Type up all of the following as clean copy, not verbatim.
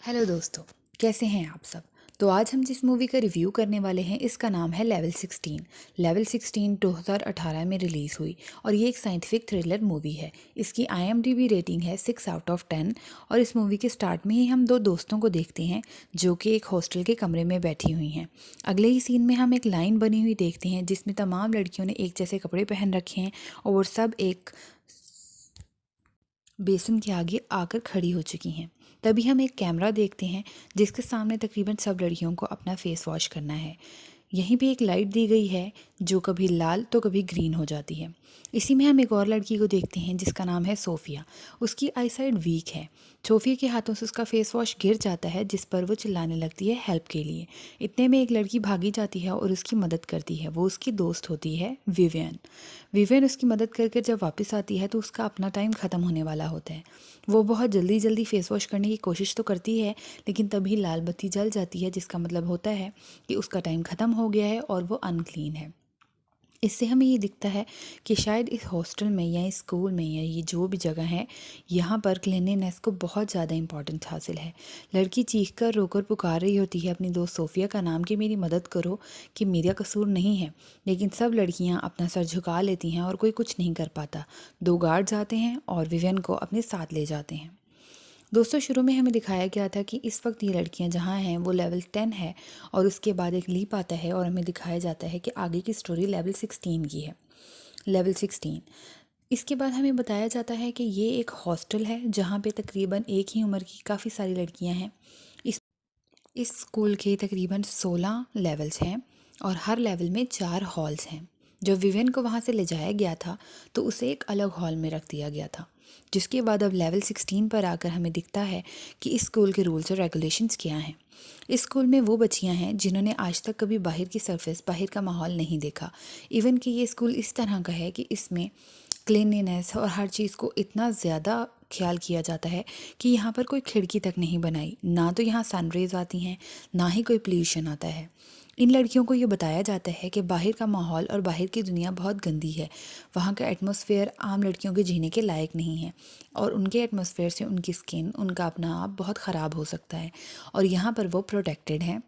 Hello दोस्तों, कैसे हैं आप सब। तो आज हम जिस मूवी का रिव्यू करने वाले हैं इसका नाम है लेवल 16। लेवल 16 2018 में रिलीज़ हुई और ये एक साइंटिफिक थ्रिलर मूवी है। इसकी IMDb रेटिंग है 6/10 और इस मूवी के स्टार्ट में ही हम दो दोस्तों को देखते हैं जो कि एक हॉस्टल के कमरे में बैठी हुई हैं। अगले ही सीन में हम एक लाइन बनी हुई देखते हैं जिसमें तमाम लड़कियों ने एक जैसे कपड़े पहन रखे हैं और वो सब एक बेसिन के आगे आकर खड़ी हो चुकी हैं। तभी हम एक कैमरा देखते हैं जिसके सामने तकरीबन सब लड़कियों को अपना फेस वॉश करना है। यहीं पे एक लाइट दी गई है जो कभी लाल तो कभी ग्रीन हो जाती है। इसी में हम एक और लड़की को देखते हैं जिसका नाम है सोफिया। उसकी आईसाइट वीक है। सोफिया के हाथों से उसका फेस वॉश गिर जाता है जिस पर वो चिल्लाने लगती है हेल्प के लिए। इतने में एक लड़की भागी जाती है और उसकी मदद करती है। वो उसकी दोस्त होती है विवियन। विवियन उसकी मदद करके जब वापस आती है तो उसका अपना टाइम ख़त्म होने वाला होता है। वो बहुत जल्दी जल्दी फेस वॉश करने की कोशिश तो करती है लेकिन तभी लाल बत्ती जल जाती है जिसका मतलब होता है कि उसका टाइम ख़त्म हो गया है और वो अनक्लीन है। इससे हमें ये दिखता है कि शायद इस हॉस्टल में या इस स्कूल में या ये जो भी जगह है यहाँ पर क्लीनलीनेस को बहुत ज़्यादा इम्पोर्टेंस हासिल है। लड़की चीख कर रोकर पुकार रही होती है अपनी दोस्त सोफिया का नाम कि मेरी मदद करो, कि मेरा कसूर नहीं है। लेकिन सब लड़कियाँ अपना सर झुका लेती हैं और कोई कुछ नहीं कर पाता। दो गार्ड्स आते हैं और विवियन को अपने साथ ले जाते हैं। दोस्तों, शुरू में हमें दिखाया गया था कि इस वक्त ये लड़कियां जहाँ हैं वो लेवल 10 है और उसके बाद एक लीप आता है और हमें दिखाया जाता है कि आगे की स्टोरी लेवल 16 की है। लेवल 16 इसके बाद हमें बताया जाता है कि ये एक हॉस्टल है जहाँ पे तकरीबन एक ही उम्र की काफ़ी सारी लड़कियां हैं। इस इस स्कूल के तकरीबन 16 लेवल्स हैं और हर लेवल में 4 हॉल्स हैं। जब विवियन को वहाँ से ले जाया गया था तो उसे एक अलग हॉल में रख दिया गया था, जिसके बाद अब लेवल 16 पर आकर हमें दिखता है कि इस स्कूल के रूल्स और रेगुलेशंस क्या हैं। इस स्कूल में वो बच्चियां हैं जिन्होंने आज तक कभी बाहर की सरफेस, बाहर का माहौल नहीं देखा। इवन कि ये स्कूल इस तरह का है कि इसमें क्लीनलीनेस और हर चीज़ को इतना ज़्यादा ख्याल किया जाता है कि यहाँ पर कोई खिड़की तक नहीं बनाई, ना तो यहाँ सनरेज आती हैं ना ही कोई पोल्यूशन आता है। इन लड़कियों को ये बताया जाता है कि बाहर का माहौल और बाहर की दुनिया बहुत गंदी है। वहाँ का एटमॉस्फेयर आम लड़कियों के जीने के लायक नहीं है और उनके एटमॉस्फेयर से उनकी स्किन, उनका अपना आप बहुत ख़राब हो सकता है और यहाँ पर वो प्रोटेक्टेड हैं।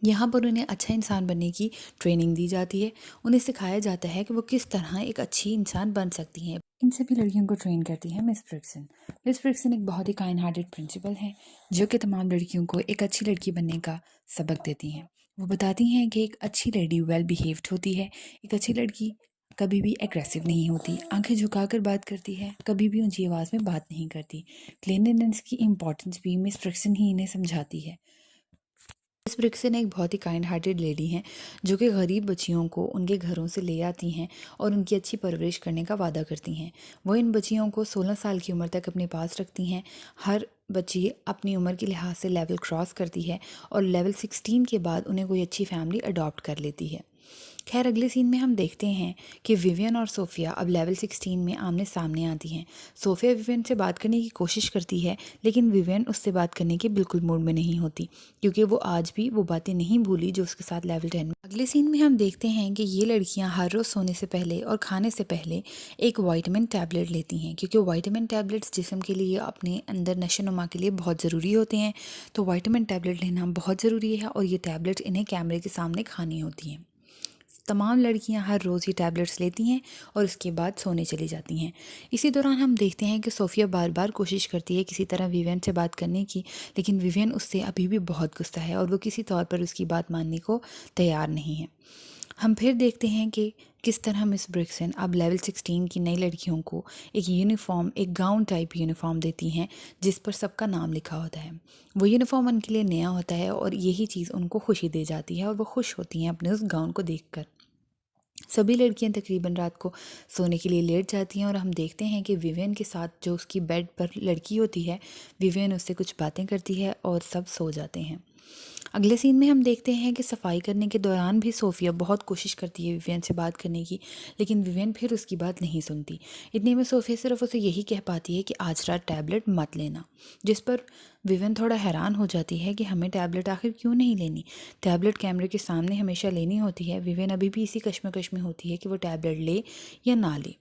यहाँ पर उन्हें अच्छा इंसान बनने की ट्रेनिंग दी जाती है। उन्हें सिखाया जाता है कि वो किस तरह एक अच्छी इंसान बन सकती हैं। इन सभी लड़कियों को ट्रेन करती है मिस ब्रिक्सन। मिस ब्रिक्सन एक बहुत ही काइंड हार्टेड प्रिंसिपल है जो कि तमाम लड़कियों को एक अच्छी लड़की बनने का सबक देती हैं। वो बताती हैं कि एक अच्छी लेडी वेल बिहेव्ड होती है। एक अच्छी लड़की कभी भी एग्रेसिव नहीं होती, आंखें झुकाकर बात करती है, कभी भी ऊंची आवाज़ में बात नहीं करती। क्लीनलीनेस की इम्पोर्टेंस भी मिस ब्रिक्सन ही इन्हें समझाती है। मिस ब्रिक्सन एक बहुत ही काइंड हार्टेड लेडी हैं जो कि गरीब बच्चियों को उनके घरों से ले आती हैं और उनकी अच्छी परवरिश करने का वादा करती हैं। वो इन बच्चियों को 16 साल की उम्र तक अपने पास रखती हैं। हर बच्ची अपनी उम्र के लिहाज से लेवल क्रॉस करती है और लेवल 16 के बाद उन्हें कोई अच्छी फैमिली अडॉप्ट कर लेती है। खैर, अगले सीन में हम देखते हैं कि विवियन और सोफिया अब लेवल 16 में आमने सामने आती हैं। सोफिया विवियन से बात करने की कोशिश करती है लेकिन विवियन उससे बात करने के बिल्कुल मूड में नहीं होती क्योंकि वो आज भी वो बातें नहीं भूली जो उसके साथ लेवल 10 में। अगले सीन में हम देखते हैं कि ये लड़कियां हर रोज़ सोने से पहले और खाने से पहले एक वाइटामिन टैबलेट लेती हैं क्योंकि वाइटामिन टैबलेट्स जिस्म के लिए, अपने अंदर नशोनुमा के लिए बहुत ज़रूरी होते हैं। तो वाइटामिन टैबलेट लेना बहुत ज़रूरी है और ये टैबलेट्स इन्हें कैमरे के सामने खानी होती हैं। तमाम लड़कियां हर रोज़ ये टैबलेट्स लेती हैं और उसके बाद सोने चली जाती हैं। इसी दौरान हम देखते हैं कि सोफिया बार बार कोशिश करती है किसी तरह विवियन से बात करने की, लेकिन विवियन उससे अभी भी बहुत गुस्सा है और वो किसी तौर पर उसकी बात मानने को तैयार नहीं है। हम फिर देखते हैं कि किस तरह मिस ब्रिक्सन अब लेवल 16 की नई लड़कियों को एक यूनिफॉर्म, एक गाउन टाइप यूनिफॉर्म देती हैं जिस पर सबका नाम लिखा होता है। वो यूनिफॉर्म उनके लिए नया होता है और यही चीज़ उनको खुशी दे जाती है और वो खुश होती हैं अपने उस गाउन को देखकर। सभी लड़कियां तकरीबन रात को सोने के लिए लेट जाती हैं और हम देखते हैं कि विवियन के साथ जो उसकी बेड पर लड़की होती है, विवियन उससे कुछ बातें करती है और सब सो जाते हैं। अगले सीन में हम देखते हैं कि सफाई करने के दौरान भी सोफिया बहुत कोशिश करती है विवियन से बात करने की, लेकिन विवियन फिर उसकी बात नहीं सुनती। इतने में सोफिया सिर्फ उसे यही कह पाती है कि आज रात टैबलेट मत लेना, जिस पर विवियन थोड़ा हैरान हो जाती है कि हमें टैबलेट आखिर क्यों नहीं लेनी। टैबलेट कैमरे के सामने हमेशा लेनी होती है। विवियन अभी भी इसी कश्मकश में होती है कि वो टैबलेट ले या ना ले।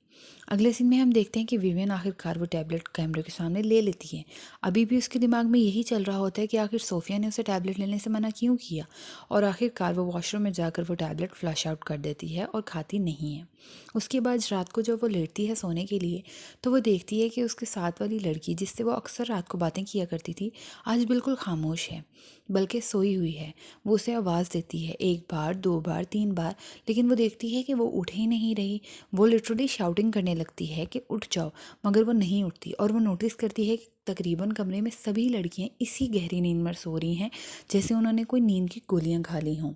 अगले सीन में हम देखते हैं कि विवियन आखिरकार वो टैबलेट कैमरे के सामने ले लेती है। अभी भी उसके दिमाग में यही चल रहा होता है कि आखिर सोफिया ने उसे टैबलेट लेने से मना क्यों किया, और आखिरकार वो वॉशरूम में जाकर वो टैबलेट फ्लश आउट कर देती है और खाती नहीं है। उसके बाद रात को जब वो लेटती है सोने के लिए, तो वो देखती है कि उसके साथ वाली लड़की जिससे वो अक्सर रात को बातें किया करती थी, आज बिल्कुल खामोश है, बल्कि सोई हुई है। वो उसे आवाज़ देती है, 1 बार 2 बार 3 बार, लेकिन वो देखती है कि वो उठ ही नहीं रही। वो लिटरली शाउटिंग करने लगती है कि उठ जाओ, मगर वो नहीं उठती। और वो नोटिस करती है कि तकरीबन कमरे में सभी लड़कियां इसी गहरी नींद में सो रही हैं, जैसे उन्होंने कोई नींद की गोलियां खा ली हों।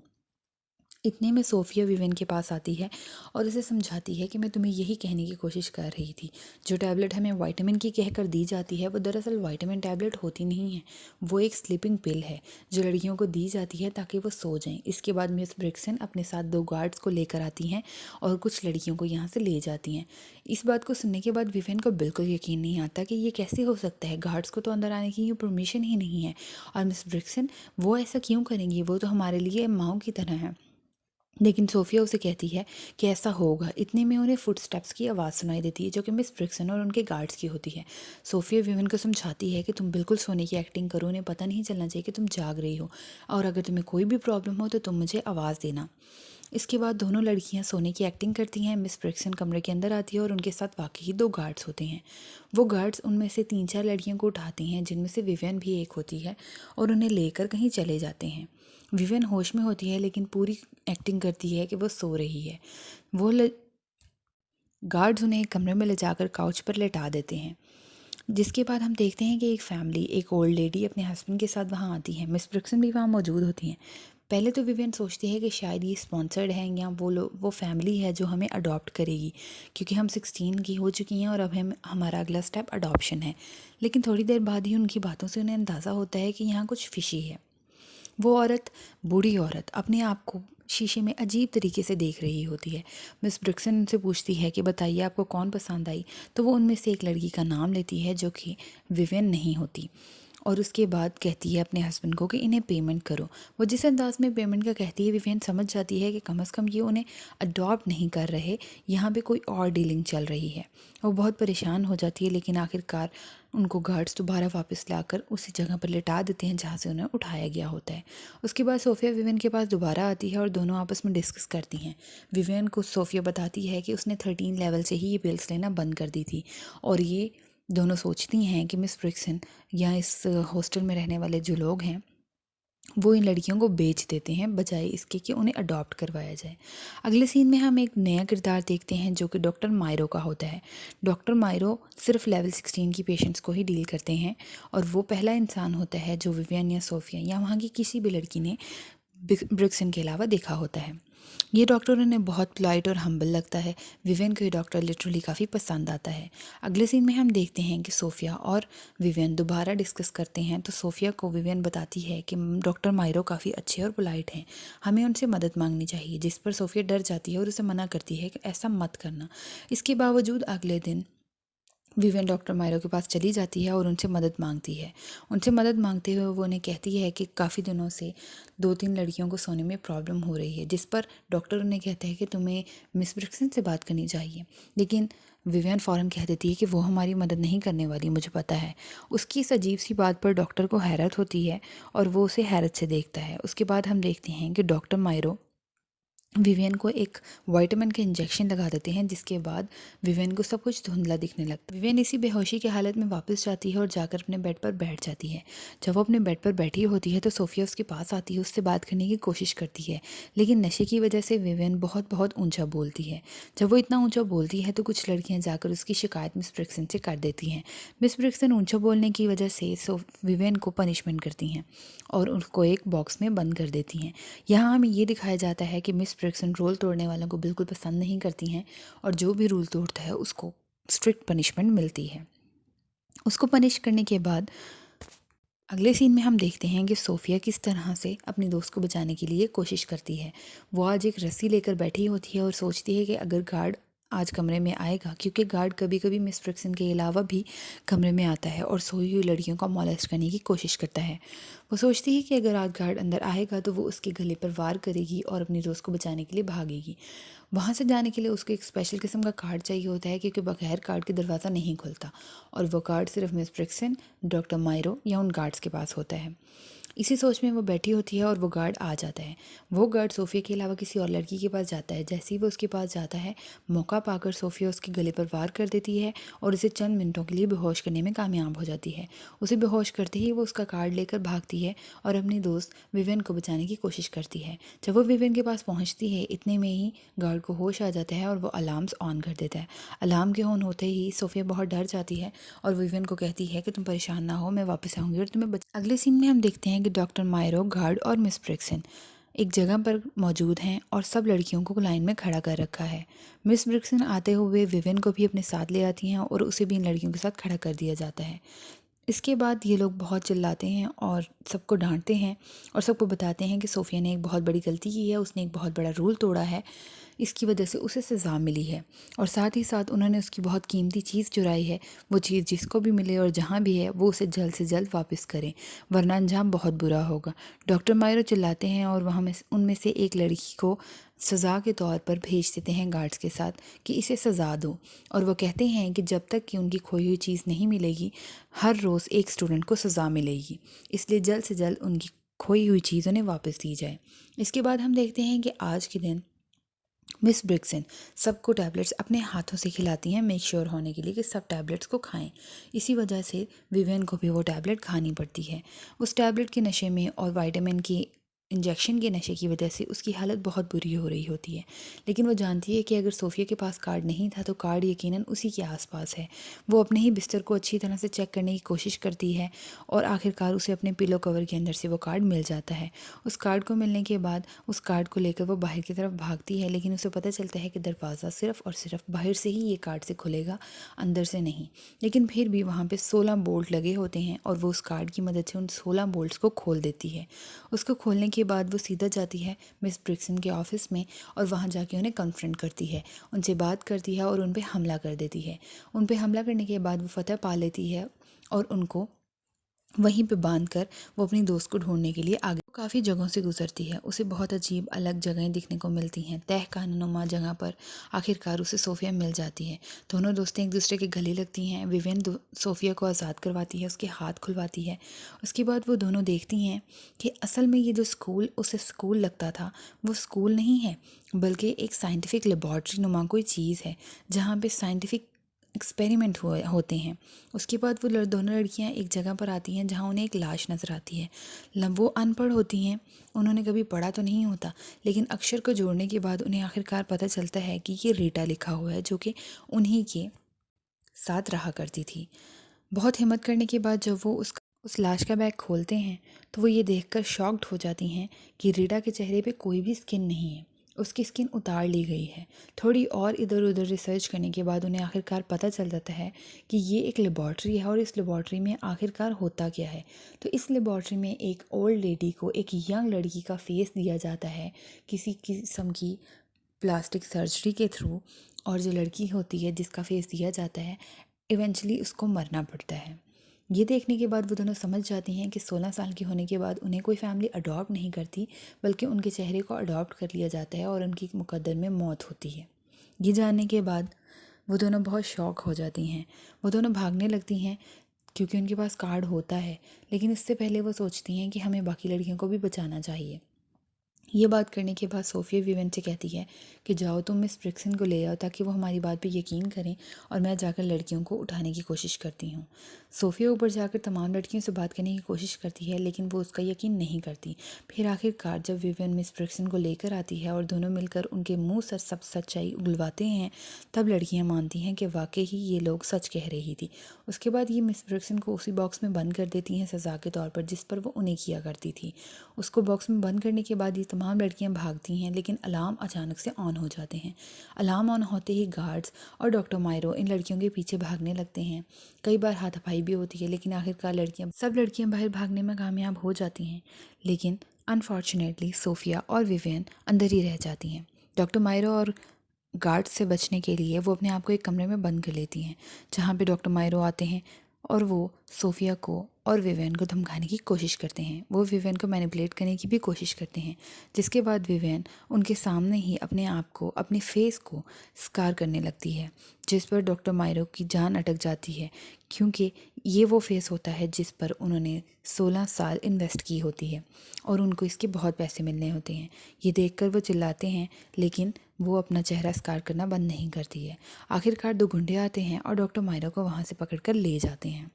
इतने में सोफिया विवेन के पास आती है और उसे समझाती है कि मैं तुम्हें यही कहने की कोशिश कर रही थी, जो टैबलेट हमें विटामिन की कहकर दी जाती है वो दरअसल विटामिन टैबलेट होती नहीं है। वो एक स्लीपिंग पिल है जो लड़कियों को दी जाती है ताकि वो सो जाएं। इसके बाद मिस ब्रिक्सन अपने साथ 2 गार्ड्स को लेकर आती हैं और कुछ लड़कियों को यहाँ से ले जाती हैं। इस बात को सुनने के बाद विवेन को बिल्कुल यकीन नहीं आता कि ये कैसे हो सकता है। गार्ड्स को तो अंदर आने की परमिशन ही नहीं है, और मिस ब्रिक्सन वो ऐसा क्यों करेंगी, वो तो हमारे लिए माओ की तरह है। लेकिन सोफिया उसे कहती है कि ऐसा होगा। इतने में उन्हें फुटस्टेप्स की आवाज़ सुनाई देती है, जो कि मिस ब्रिक्सन और उनके गार्ड्स की होती है। सोफिया विवन को समझाती है कि तुम बिल्कुल सोने की एक्टिंग करो, उन्हें पता नहीं चलना चाहिए कि तुम जाग रही हो, और अगर तुम्हें कोई भी प्रॉब्लम हो तो तुम मुझे आवाज़ देना। इसके बाद दोनों लड़कियां सोने की एक्टिंग करती हैं। मिस ब्रिक्सन कमरे के अंदर आती है और उनके साथ वाकई ही 2 गार्ड्स होते हैं। वो गार्ड्स उनमें से 3-4 लड़कियों को उठाते हैं, जिनमें से विवियन भी एक होती है, और उन्हें लेकर कहीं चले जाते हैं। विवियन होश में होती है लेकिन पूरी एक्टिंग करती है कि वो सो रही है। वो गार्ड्स उन्हें एक कमरे में ले जाकर काउच पर लेटा देते हैं। जिसके बाद हम देखते हैं कि एक फैमिली, एक ओल्ड लेडी अपने हस्बैंड के साथ वहाँ आती है। मिस ब्रिक्सन भी वहाँ मौजूद होती हैं। पहले तो विवियन सोचती है कि शायद ये स्पॉन्सर्ड है या वो फैमिली है जो हमें अडॉप्ट करेगी, क्योंकि हम 16 की हो चुकी हैं और अब हमारा अगला स्टेप अडॉप्शन है। लेकिन थोड़ी देर बाद ही उनकी बातों से उन्हें अंदाज़ा होता है कि यहाँ कुछ फिशी है। वो औरत, बूढ़ी औरत, अपने आप को शीशे में अजीब तरीके से देख रही होती है। मिस ब्रिक्सन उनसे पूछती है कि बताइए आपको कौन पसंद आई, तो वो उनमें से एक लड़की का नाम लेती है जो कि विवियन नहीं होती, और उसके बाद कहती है अपने हस्बैंड को कि इन्हें पेमेंट करो। वो जिस अंदाज में पेमेंट का कहती है, विवियन समझ जाती है कि कम से कम ये उन्हें अडॉप्ट नहीं कर रहे, यहाँ पे कोई और डीलिंग चल रही है। वो बहुत परेशान हो जाती है, लेकिन आखिरकार उनको गार्ड्स दोबारा वापस लाकर उसी जगह पर लिटा देते हैं जहाँ से उन्हें उठाया गया होता है। उसके बाद सोफिया विवियन के पास दोबारा आती है और दोनों आपस में डिस्कस करती हैं। विवियन को सोफिया बताती है कि उसने 13 लेवल से ही ये पिल्स लेना बंद कर दी थी, और ये दोनों सोचती हैं कि मिस ब्रिक्सन या इस हॉस्टल में रहने वाले जो लोग हैं वो इन लड़कियों को बेच देते हैं, बजाय इसके कि उन्हें अडॉप्ट करवाया जाए। अगले सीन में हम एक नया किरदार देखते हैं जो कि डॉक्टर मायरो का होता है। डॉक्टर मायरो सिर्फ लेवल 16 की पेशेंट्स को ही डील करते हैं, और वो पहला इंसान होता है जो विवियन या सोफिया या वहाँ की किसी भी लड़की ने ब्रिक्सन के अलावा देखा होता है। ये डॉक्टर उन्हें बहुत पोलाइट और हम्बल लगता है। विवियन को ये डॉक्टर लिटरली काफ़ी पसंद आता है। अगले सीन में हम देखते हैं कि सोफिया और विवियन दोबारा डिस्कस करते हैं, तो सोफिया को विवियन बताती है कि डॉक्टर मायरो काफ़ी अच्छे और पोलाइट हैं, हमें उनसे मदद मांगनी चाहिए। जिस पर सोफिया डर जाती है और उसे मना करती है कि ऐसा मत करना। इसके बावजूद अगले दिन विवियन डॉक्टर मायरो के पास चली जाती है और उनसे मदद मांगती है। उनसे मदद मांगते हुए वो उन्हें कहती है कि काफ़ी दिनों से 2-3 लड़कियों को सोने में प्रॉब्लम हो रही है, जिस पर डॉक्टर उन्हें कहते हैं कि तुम्हें मिस ब्रिक्सन से बात करनी चाहिए। लेकिन विवियन फ़ौरन कह देती है कि वो हमारी मदद नहीं करने वाली, मुझे पता है। उसकी इस अजीब सी बात पर डॉक्टर को हैरत होती है और वो उसे हैरत से देखता है। उसके बाद हम देखते हैं कि डॉक्टर मायरो विवियन को एक विटामिन के इंजेक्शन लगा देते हैं, जिसके बाद विवियन को सब कुछ धुंधला दिखने लगता है। विवियन इसी बेहोशी की हालत में वापस जाती है और जाकर अपने बेड पर बैठ जाती है। जब वो अपने बेड पर बैठी होती है तो सोफिया उसके पास आती है, उससे बात करने की कोशिश करती है, लेकिन नशे की वजह से विवियन बहुत बहुत ऊंचा बोलती है। जब वो इतना ऊंचा बोलती है तो कुछ लड़कियां जाकर उसकी शिकायत मिस ब्रिक्सन से कर देती हैं। मिस ब्रिक्सन ऊंचा बोलने की वजह से विवियन को पनिशमेंट करती हैं और उसको एक बॉक्स में बंद कर देती हैं। यहाँ हमें ये दिखाया जाता है कि मिस ब्रिक्सन रूल तोड़ने वालों को बिल्कुल पसंद नहीं करती हैं, और जो भी रूल तोड़ता है उसको स्ट्रिक्ट पनिशमेंट मिलती है। उसको पनिश करने के बाद अगले सीन में हम देखते हैं कि सोफिया किस तरह से अपनी दोस्त को बचाने के लिए कोशिश करती है। वो आज एक रस्सी लेकर बैठी होती है और सोचती है कि अगर गार्ड आज कमरे में आएगा, क्योंकि गार्ड कभी कभी मिस ब्रिक्सन के अलावा भी कमरे में आता है और सोई हुई लड़कियों को मॉलेस्ट करने की कोशिश करता है। वो सोचती है कि अगर आज गार्ड अंदर आएगा तो वो उसके गले पर वार करेगी और अपनी दोस्त को बचाने के लिए भागेगी। वहाँ से जाने के लिए उसको एक स्पेशल किस्म का कार्ड चाहिए होता है, क्योंकि बगैर कार्ड के दरवाज़ा नहीं खुलता, और वो कार्ड सिर्फ मिस ब्रिक्सन, डॉक्टर मायरो या उन गार्ड्स के पास होता है। इसी सोच में वो बैठी होती है और वो गार्ड आ जाता है। वो गार्ड सोफिया के अलावा किसी और लड़की के पास जाता है। जैसे ही वो उसके पास जाता है, मौका पाकर सोफिया उसके गले पर वार कर देती है और उसे चंद मिनटों के लिए बेहोश करने में कामयाब हो जाती है। उसे बेहोश करते ही वो उसका कार्ड लेकर भागती है और अपनी दोस्त विवियन को बचाने की कोशिश करती है। जब वो विवियन के पास पहुंचती है, इतने में ही गार्ड को होश आ जाता है और वो अलार्म्स ऑन कर देता है। अलार्म के ऑन होते ही सोफिया बहुत डर जाती है और विवियन को कहती है कि तुम परेशान ना हो, मैं वापस आऊँगी और तुम्हें अगले सीन में हम देखते हैं कि डॉक्टर मायरो, गार्ड और मिस ब्रिक्सन एक जगह पर मौजूद हैं और सब लड़कियों को लाइन में खड़ा कर रखा है। मिस ब्रिक्सन आते हुए विवियन को भी अपने साथ ले आती हैं और उसे भी इन लड़कियों के साथ खड़ा कर दिया जाता है। इसके बाद ये लोग बहुत चिल्लाते हैं और सबको डांटते हैं और सबको बताते हैं कि सोफिया ने एक बहुत बड़ी गलती की है, उसने एक बहुत बड़ा रूल तोड़ा है, इसकी वजह से उसे सज़ा मिली है, और साथ ही साथ उन्होंने उसकी बहुत कीमती चीज़ चुराई है। वो चीज़ जिसको भी मिले और जहाँ भी है वो उसे जल्द से जल्द वापस करें, वरना अंजाम बहुत बुरा होगा। डॉक्टर मायरो चिल्लाते हैं और वहाँ में उनमें से एक लड़की को सज़ा के तौर पर भेज देते हैं गार्ड्स के साथ कि इसे सज़ा दो, और वो कहते हैं कि जब तक कि उनकी खोई हुई चीज़ नहीं मिलेगी, हर रोज़ एक स्टूडेंट को सज़ा मिलेगी, इसलिए जल्द से जल्द उनकी खोई हुई चीज़ उन्हें वापस दी जाए। इसके बाद हम देखते हैं कि आज के दिन मिस ब्रिक्सन सबको टैबलेट्स अपने हाथों से खिलाती हैं, मेक श्योर होने के लिए कि सब टैबलेट्स को खाएं। इसी वजह से विवियन को भी वो टैबलेट खानी पड़ती है। उस टैबलेट के नशे में और विटामिन की इंजेक्शन के नशे की वजह से उसकी हालत बहुत बुरी हो रही होती है, लेकिन वो जानती है कि अगर सोफिया के पास कार्ड नहीं था तो कार्ड यकीनन उसी के आसपास है। वो अपने ही बिस्तर को अच्छी तरह से चेक करने की कोशिश करती है और आखिरकार उसे अपने पिलो कवर के अंदर से वो कार्ड मिल जाता है। उस कार्ड को मिलने के बाद उस कार्ड को लेकर वो बाहर की तरफ भागती है, लेकिन उसे पता चलता है कि दरवाज़ा सिर्फ और सिर्फ बाहर से ही ये कार्ड से खुलेगा, अंदर से नहीं। लेकिन फिर भी वहाँ पे 16 बोल्ट लगे होते हैं और वो उस कार्ड की मदद से उन 16 बोल्ट्स को खोल देती है। उसको खोलने के बाद वो सीधा जाती है मिस ब्रिक्सन के ऑफिस में और वहाँ जाके उन्हें कन्फ्रंट करती है, उनसे बात करती है और उन पे हमला कर देती है। उन पे हमला करने के बाद वो फतह पा लेती है और उनको वहीं पे बांधकर वो अपनी दोस्त को ढूंढने के लिए आगे काफ़ी जगहों से गुजरती है। उसे बहुत अजीब अलग जगहें दिखने को मिलती हैं। तहखानुमा जगह पर आखिरकार उसे सोफिया मिल जाती है। दोनों दोस्तें एक दूसरे के गले लगती हैं। विवियन सोफिया को आज़ाद करवाती है, उसके हाथ खुलवाती है। उसके बाद वो दोनों देखती हैं कि असल में ये जो स्कूल उसे स्कूल लगता था वो स्कूल नहीं है, बल्कि एक साइंटिफिक लेबॉर्ट्री नुमा कोई चीज़ है जहाँ पे साइंटिफिक एक्सपेरिमेंट होते हैं। उसके बाद वो दोनों लड़कियां एक जगह पर आती हैं जहां उन्हें एक लाश नज़र आती है। वो अनपढ़ होती हैं, उन्होंने कभी पढ़ा तो नहीं होता, लेकिन अक्षर को जोड़ने के बाद उन्हें आखिरकार पता चलता है कि ये रीटा लिखा हुआ है, जो कि उन्हीं के साथ रहा करती थी। बहुत हिम्मत करने के बाद जब वो उस लाश का बैग खोलते हैं तो वो ये देखकर शॉक्ड हो जाती हैं कि रीटा के चेहरे पे कोई भी स्किन नहीं है, उसकी स्किन उतार ली गई है। थोड़ी और इधर उधर रिसर्च करने के बाद उन्हें आखिरकार पता चल जाता है कि ये एक लेबॉर्ट्री है और इस लेबॉर्ट्री में आखिरकार होता क्या है। तो इस लेबॉर्ट्री में एक ओल्ड लेडी को एक यंग लड़की का फेस दिया जाता है किसी किस्म की प्लास्टिक सर्जरी के थ्रू, और जो लड़की होती है जिसका फेस दिया जाता है इवेंचुअली उसको मरना पड़ता है। ये देखने के बाद वो दोनों समझ जाती हैं कि 16 साल की होने के बाद उन्हें कोई फैमिली अडॉप्ट नहीं करती, बल्कि उनके चेहरे को अडॉप्ट कर लिया जाता है और उनकी मुकद्दर में मौत होती है। ये जानने के बाद वो दोनों बहुत शॉक हो जाती हैं। वो दोनों भागने लगती हैं क्योंकि उनके पास कार्ड होता है, लेकिन इससे पहले वो सोचती हैं कि हमें बाकी लड़कियों को भी बचाना चाहिए। ये बात करने के बाद सोफिया विवियन से कहती है कि जाओ तुम मिस ब्रिक्सन को ले आओ ताकि वो हमारी बात पे यकीन करें, और मैं जाकर लड़कियों को उठाने की कोशिश करती हूँ। सोफिया ऊपर जाकर तमाम लड़कियों से बात करने की कोशिश करती है, लेकिन वो उसका यकीन नहीं करती। फिर आखिरकार जब विवियन मिस ब्रिक्सन को लेकर आती है और दोनों मिलकर उनके मुँह से सब सच्चाई उगलवाते हैं, तब लड़कियाँ मानती हैं कि वाकई ही ये लोग सच कह रही थी। उसके बाद ये मिस ब्रिक्सन को उसी बॉक्स में बंद कर देती हैं सज़ा के तौर पर जिस पर वो उन्हें किया करती थी। उसको बॉक्स में बंद करने के बाद ये तमाम लड़कियां भागती हैं, लेकिन अलार्म अचानक से ऑन हो जाते हैं। अलार्म ऑन होते ही गार्ड्स और डॉक्टर मायरो इन लड़कियों के पीछे भागने लगते हैं। कई बार हाथापाई भी होती है, लेकिन आखिरकार सब लड़कियां बाहर भागने में कामयाब हो जाती हैं, लेकिन अनफॉर्चुनेटली सोफिया और विवियन अंदर ही रह जाती हैं। डॉक्टर मायरो और गार्ड से बचने के लिए वो अपने आप को एक कमरे में बंद कर लेती हैं, जहाँ पे डॉक्टर मायरो आते हैं और वो सोफिया को और विवियन को धमकाने की कोशिश करते हैं। वो विवियन को मैनिपुलेट करने की भी कोशिश करते हैं, जिसके बाद विवियन उनके सामने ही अपने आप को, अपने फेस को स्कार करने लगती है, जिस पर डॉक्टर मायरो की जान अटक जाती है, क्योंकि ये वो फेस होता है जिस पर उन्होंने 16 साल इन्वेस्ट की होती है और उनको इसके बहुत पैसे मिलने होते हैं। ये देखकर वो चिल्लाते हैं, लेकिन वो अपना चेहरा स्कार करना बंद नहीं करती है। आखिरकार 2 गुंडे आते हैं और डॉक्टर मायरा को वहाँ से पकड़कर ले जाते हैं।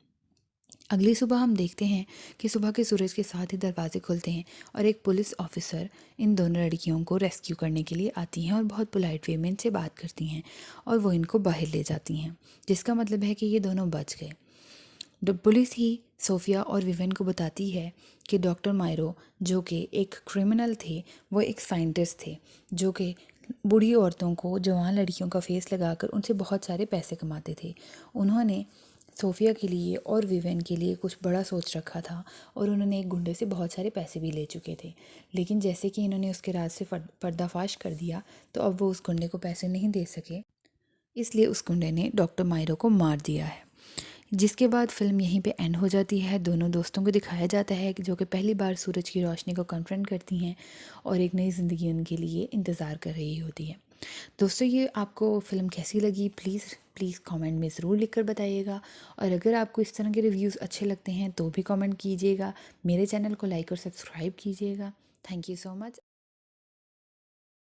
अगली सुबह हम देखते हैं कि सुबह के सूरज के साथ ही दरवाजे खुलते हैं और एक पुलिस ऑफिसर इन दोनों लड़कियों को रेस्क्यू करने के लिए आती हैं और बहुत पोलाइट वे में इनसे बात करती हैं और वो इनको बाहर ले जाती हैं, जिसका मतलब है कि ये दोनों बच गए। पुलिस ही सोफिया और विवेन को बताती है कि डॉक्टर मायरो, जो कि एक क्रिमिनल थे, वो एक साइंटिस्ट थे जो कि बूढ़ी औरतों को, जवान लड़कियों का फेस लगाकर उनसे बहुत सारे पैसे कमाते थे। उन्होंने सोफिया के लिए और विवेन के लिए कुछ बड़ा सोच रखा था और उन्होंने एक गुंडे से बहुत सारे पैसे भी ले चुके थे, लेकिन जैसे कि इन्होंने उसके राज से पर्दाफाश कर दिया तो अब वो उस गुंडे को पैसे नहीं दे सके, इसलिए उस गुंडे ने डॉक्टर मायरो को मार दिया है। जिसके बाद फिल्म यहीं पे एंड हो जाती है। दोनों दोस्तों को दिखाया जाता है कि जो कि पहली बार सूरज की रोशनी को कन्फ्रंट करती हैं और एक नई ज़िंदगी उनके लिए इंतज़ार कर रही होती है। दोस्तों, ये आपको फ़िल्म कैसी लगी, प्लीज़ प्लीज़ कमेंट में ज़रूर लिखकर बताइएगा। और अगर आपको इस तरह के रिव्यूज़ अच्छे लगते हैं तो भी कमेंट कीजिएगा। मेरे चैनल को लाइक और सब्सक्राइब कीजिएगा। Thank you so much.